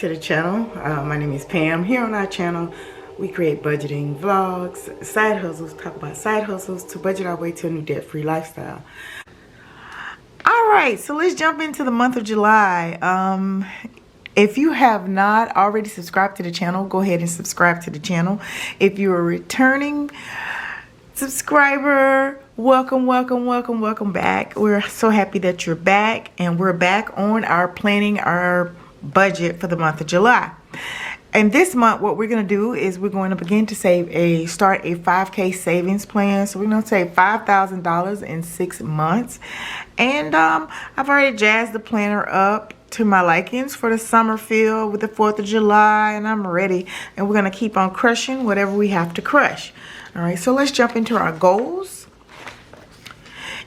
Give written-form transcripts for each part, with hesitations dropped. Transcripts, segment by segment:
to the channel. My name is Pam. Here on our channel, we create budgeting vlogs, side hustles, talk about side hustles to budget our way to a new debt-free lifestyle. All right, so let's jump into the month of July. If you have not already subscribed to the channel, go ahead and subscribe to the channel. If you're a returning subscriber, welcome back. We're so happy that you're back, and we're back on our planning our budget for the month of July. And this month, what we're going to do is we're going to begin to start a 5K savings plan. So we're going to save $5,000 in 6 months. And I've already jazzed the planner up to my likings for the summer feel with the 4th of July, and I'm ready. And we're going to keep on crushing whatever we have to crush. All right, so let's jump into our goals.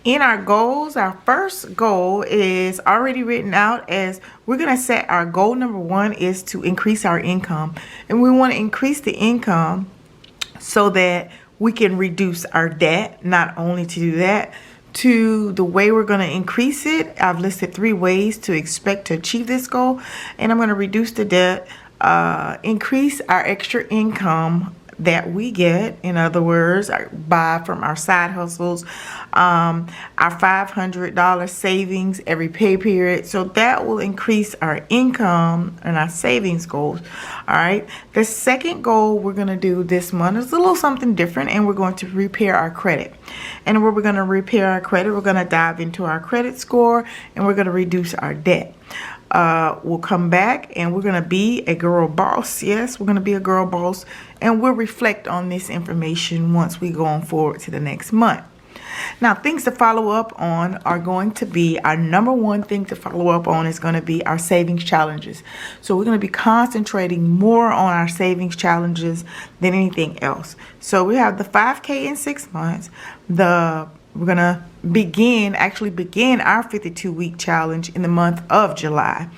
In our goals, our first goal is already written out as we're going to set our goal number 1 is to increase our income. And we want to increase the income so that we can reduce our debt. Not only to do that, to the way we're going to increase it, I've listed 3 ways to expect to achieve this goal. And I'm going to reduce the debt, increase our extra income that we get, in other words, buy from our side hustles, our $500 savings every pay period. So that will increase our income and our savings goals. All right. The second goal we're going to do this month is a little something different, and we're going to repair our credit. And where we're going to repair our credit, we're going to dive into our credit score, and we're going to reduce our debt. We'll come back and we're going to be a girl boss. Yes, we're going to be a girl boss, and we'll reflect on this information once we go on forward to the next month. Now, things to follow up on are going to be, our number 1 thing to follow up on is going to be our savings challenges. So we're going to be concentrating more on our savings challenges than anything else. So we have the 5K in 6 months. We're going to begin our 52-week challenge in the month of July.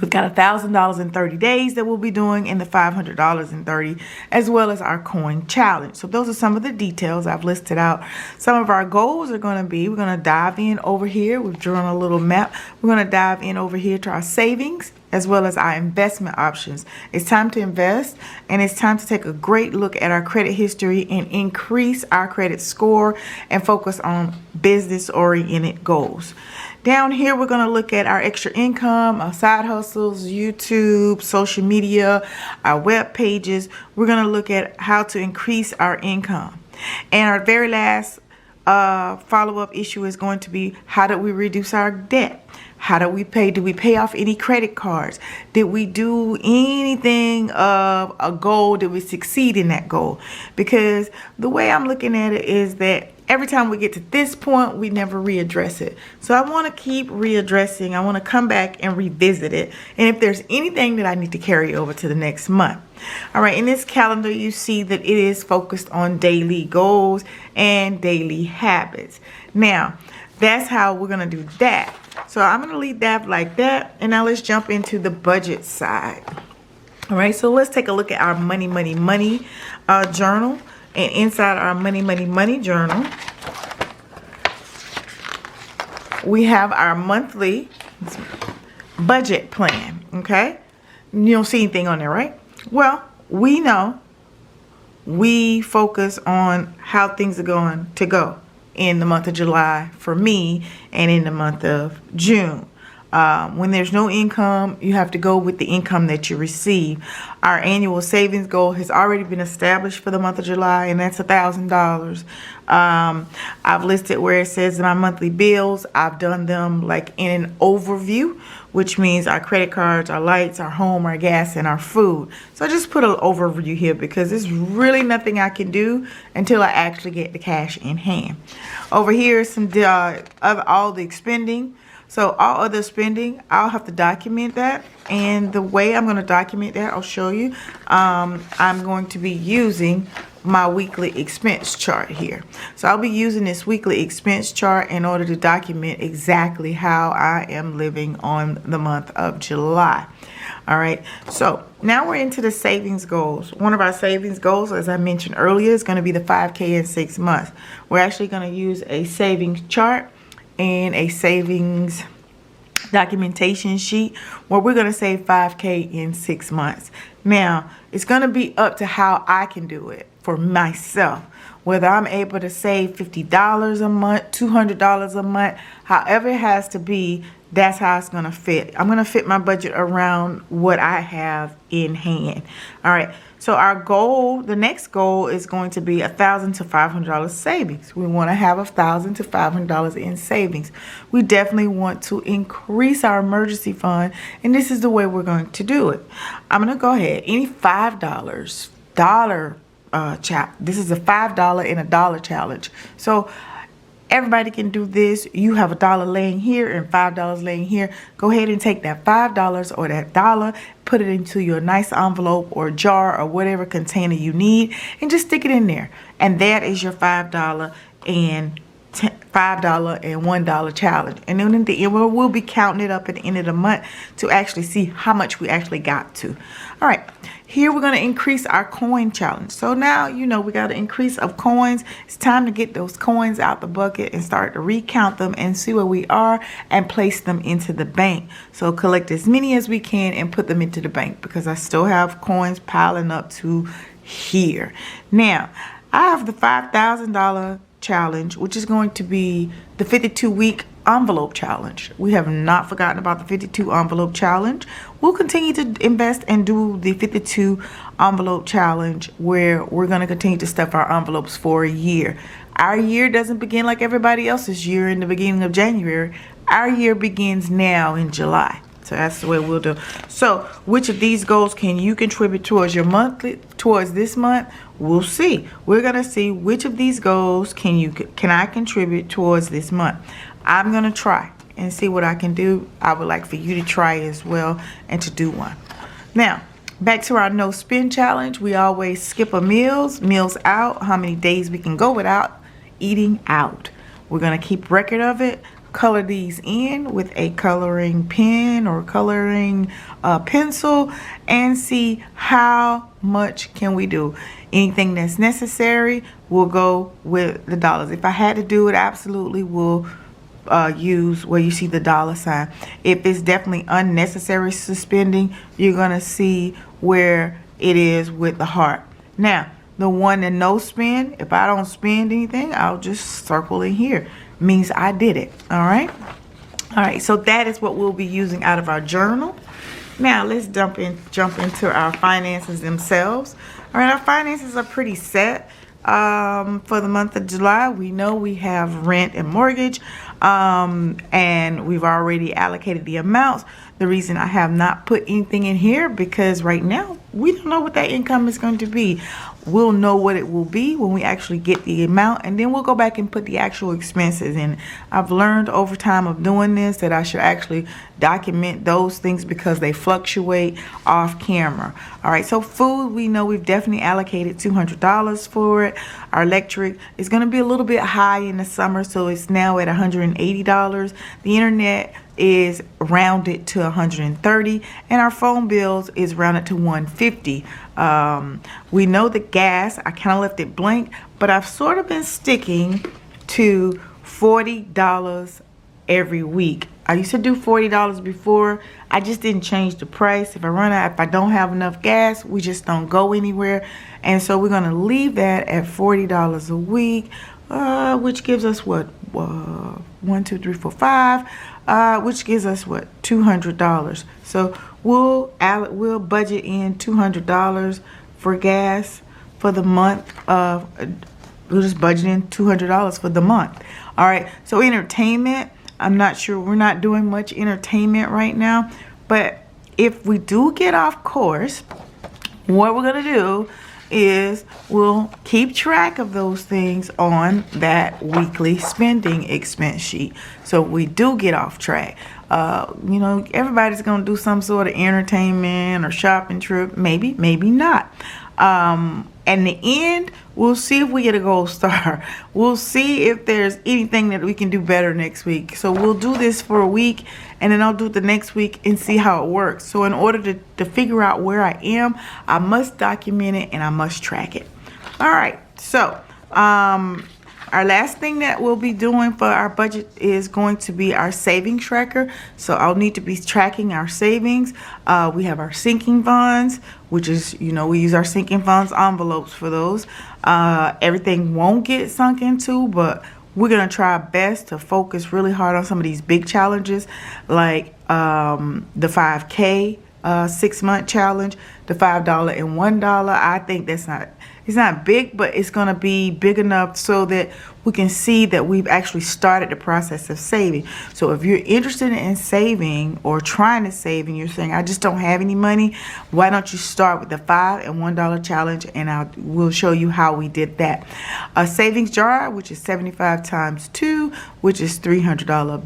We've got $1,000 in 30 days that we'll be doing, and the $500 in 30, as well as our coin challenge. So those are some of the details I've listed out. Some of our goals are going to be, we're going to dive in over here. We've drawn a little map. We're going to dive in over here to our savings as well as our investment options. It's time to invest, and it's time to take a great look at our credit history and increase our credit score and focus on business-oriented goals. Down here, we're going to look at our extra income, our side hustles, YouTube, social media, our web pages. We're going to look at how to increase our income. And our very last follow-up issue is going to be, how do we reduce our debt? How do we pay? Did we pay off any credit cards? Did we do anything of a goal? Did we succeed in that goal? Because the way I'm looking at it is that every time we get to this point, we never readdress it. So I want to keep readdressing. I want to come back and revisit it. And if there's anything that I need to carry over to the next month. All right, in this calendar, you see that it is focused on daily goals and daily habits. Now, that's how we're going to do that. So I'm going to leave that like that. And now let's jump into the budget side. All right, so let's take a look at our money journal. And inside our money journal, we have our monthly budget plan. Okay, you don't see anything on there, right? Well, we know we focus on how things are going to go in the month of July for me, and in the month of June. When there's no income, you have to go with the income that you receive. Our annual savings goal has already been established for the month of July, and that's $1,000. I've listed where it says my monthly bills. I've done them like in an overview, which means our credit cards, our lights, our home, our gas, and our food. So I just put an overview here because there's really nothing I can do until I actually get the cash in hand. Over here is some of all the spending. So all other spending, I'll have to document that. And the way I'm going to document that, I'll show you. I'm going to be using my weekly expense chart here. So I'll be using this weekly expense chart in order to document exactly how I am living on the month of July. All right, so now we're into the savings goals. One of our savings goals, as I mentioned earlier, is going to be the 5K in 6 months. We're actually going to use a savings chart and a savings documentation sheet where we're going to save 5K in 6 months. Now, it's going to be up to how I can do it for myself. Whether I'm able to save $50 a month, $200 a month, however it has to be, that's how it's going to fit. I'm going to fit my budget around what I have in hand. All right. So our goal, the next goal is going to be $1,000 to $500 savings. We want to have $1,000 to $500 in savings. We definitely want to increase our emergency fund, and this is the way we're going to do it. I'm going to go ahead. Any $5 this is a $5 and a dollar challenge. So everybody can do this. You have $1 laying here and $5 laying here. Go ahead and take that $5 or that dollar, put it into your nice envelope or jar or whatever container you need, and just stick it in there. And that is your $5 and $1 challenge. And then in the end, we'll be counting it up at the end of the month to actually see how much we actually got to. All right. Here we're going to increase our coin challenge. So now, you know, we got an increase of coins. It's time to get those coins out the bucket and start to recount them and see where we are and place them into the bank. So collect as many as we can and put them into the bank because I still have coins piling up to here. Now, I have the $5,000 challenge, which is going to be the 52-week envelope challenge. We have not forgotten about the 52 envelope challenge. We'll continue to invest and do the 52 envelope challenge where we're going to continue to stuff our envelopes for a year. Our year doesn't begin like everybody else's year in the beginning of January. Our year begins now in July. So that's the way we'll do. So which of these goals can you contribute towards your monthly, towards this month? We'll see. We're going to see which of these goals can I contribute towards this month. I'm going to try and see what I can do. I would like for you to try as well and to do one. Now, back to our no spend challenge. We always skip a meals out, how many days we can go without eating out. We're going to keep record of it. Color these in with a coloring pen or coloring pencil and see how much can we do. Anything that's necessary, we'll go with the dollars. If I had to do it, absolutely we'll use where you see the dollar sign. If it's definitely unnecessary suspending, you're gonna see where it is with the heart. Now, the one that no spend, if I don't spend anything, I'll just circle in here. Means I did it. All right. So that is what we'll be using out of our journal. Now let's jump into our finances themselves. All right, our finances are pretty set. For the month of July, we know we have rent and mortgage, and we've already allocated the amounts. The reason I have not put anything in here because right now we don't know what that income is going to be. We'll know what it will be when we actually get the amount, and then we'll go back and put the actual expenses in. I've learned over time of doing this that I should actually document those things because they fluctuate off camera. All right, so food, we know we've definitely allocated $200 for it. Our electric is going to be a little bit high in the summer, so it's now at $180. The internet is rounded to $130, and our phone bills is rounded to $150. We know the gas, I kind of left it blank, but I've sort of been sticking to $40 every week. I used to do $40 before. I just didn't change the price. If I run out, if I don't have enough gas, we just don't go anywhere. And so we're going to leave that at $40 a week, which gives us what? 1, 2, 3, 4, 5, which gives us what? $200. So we'll budget in $200 for gas for the month of. We'll just budget in $200 for the month. All right. So entertainment. I'm not sure. We're not doing much entertainment right now, but if we do get off course, what we're gonna do is we'll keep track of those things on that weekly spending expense sheet. So we do get off track. You know, everybody's gonna do some sort of entertainment or shopping trip. Maybe not. In the end, we'll see if we get a gold star. We'll see if there's anything that we can do better next week. So we'll do this for a week, and then I'll do it the next week and see how it works. So in order to figure out where I am, I must document it and I must track it. All right. So Our last thing that we'll be doing for our budget is going to be our savings tracker. So I'll need to be tracking our savings. We have our sinking funds, which is, we use our sinking funds envelopes for those. Everything won't get sunk into, but we're going to try our best to focus really hard on some of these big challenges, like the 5K 6-month challenge, the $5 and $1. I think it's not big, but it's going to be big enough so that we can see that we've actually started the process of saving. So if you're interested in saving or trying to save and you're saying, I just don't have any money, why don't you start with the $5 and $1 challenge, and we'll show you how we did that. A savings jar, which is 75 times 2, which is $300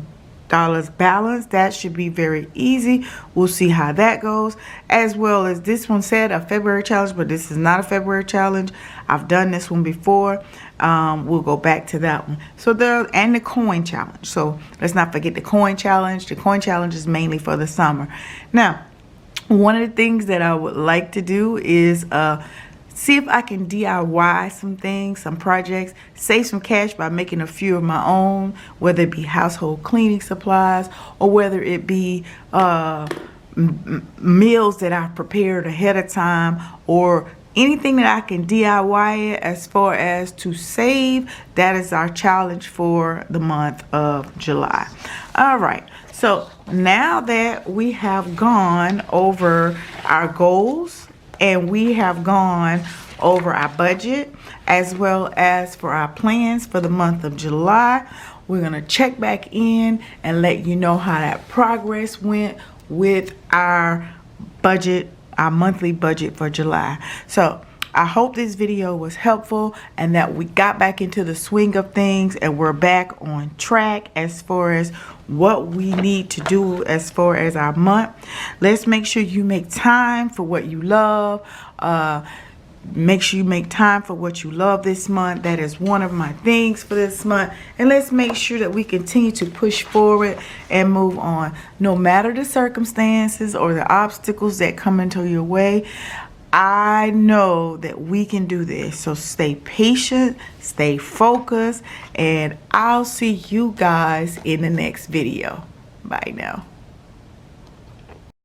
balance. That should be very easy. We'll see how that goes, as well as this one said a February challenge, but this is not a February challenge. I've done this one before. We'll go back to that one. So and the coin challenge. So let's not forget the coin challenge. The coin challenge is mainly for the summer. Now, one of the things that I would like to do is see if I can DIY some things, some projects, save some cash by making a few of my own, whether it be household cleaning supplies or whether it be meals that I've prepared ahead of time, or anything that I can DIY it as far as to save. That is our challenge for the month of July. All right. So now that we have gone over our goals, and we have gone over our budget as well as for our plans for the month of July, we're going to check back in and let you know how that progress went with our budget, our monthly budget for July. So I hope this video was helpful and that we got back into the swing of things and we're back on track as far as what we need to do as far as our month. Let's make sure you make time for what you love. Make sure you make time for what you love this month. That is one of my things for this month. And let's make sure that we continue to push forward and move on. No matter the circumstances or the obstacles that come into your way, I know that we can do this. So stay patient, stay focused, and I'll see you guys in the next video. Bye now.